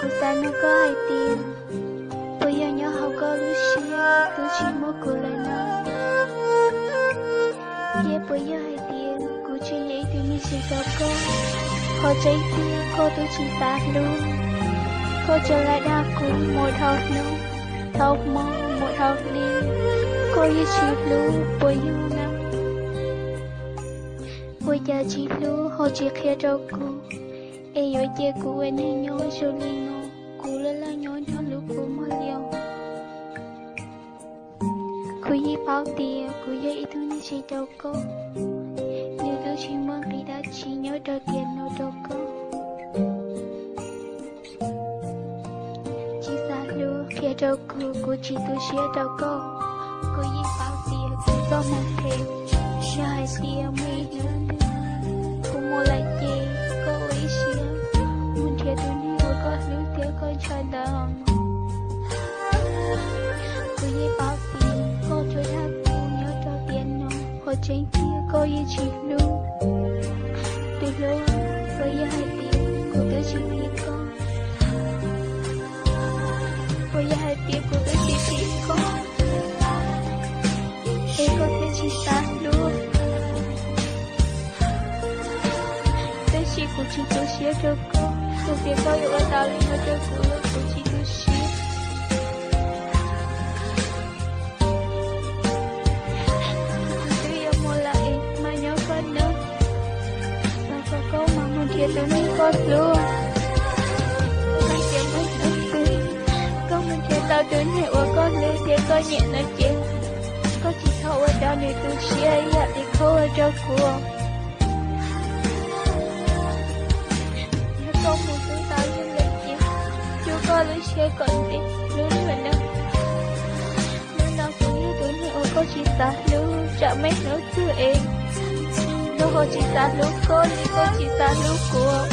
cô ta nó có hai tiền. Bây giờ nhớ học có lúc xia, tôi chỉ muốn cô lại nó. Yeah, bây giờ hai tiền, cô chỉ nghĩ tôi như chỉ có cô. Họ cháy tiền, cô tôi chỉ tạt luôn. Cô trở lại đa cũng một học luôn. Học mơ, một học đi. Cô như chỉ luôn, bây giờ năm. Bây giờ chỉ luôn, họ chỉ khía cho cô. Ê yo che cô em đi nhớ cho lino. Cô là nhớ cho lúc cô mà liều. Cô yi bao tiền, cô yi thứ như chỉ đâu cô. Nếu tôi chỉ muốn đi đã chỉ nhớ cho tiền nó đâu cô. Chỉ xa lưu khía cho cô chỉ tôi xía đâu cô. Cô yi bao tiền, cô có một thêm. Cho hai tiền mấy nữa. Cô mua lại gì, cô ý xía. Muốn thiệt tôi đi cô có lưu tiếc con trai đầm. Cô yi bao tiền, cô cho thác cô nhớ cho tiền nó. Họ trên kia cô yi chỉ lưu. Từ lâu, cô yi hai tiền, cô tự chỉ biết con. Cô yi hai tiền, cô tự chỉ biết con. Ê cô tự chỉ xa luôn. Tự chỉ cô chỉ tôi xía cho cô. Tôi biết có yêu ở tao lên nó cho cô chỉ tôi xía. Tôi yêu mua lại mà nhớ con nữa. Và có câu mà muốn thiệt tôi nên con luôn. Con thiệt mới thật tôi. Con muốn thiệt tao tôi nhẹ của con lên thiệt con nhẹ nó chết. Có chỉ thâu ở đó để tôi xía dạ để khâu ở cho cô. Con muốn tôi tao như vậy chứ. Chú có lúc xưa còn đi lúc mà đâu. Lúc nào cũng như tôi nhẹ có chỉ ta lúc chả mấy nữa thứ em. Lúc có chỉ ta lúc con thì có chỉ ta lúc của.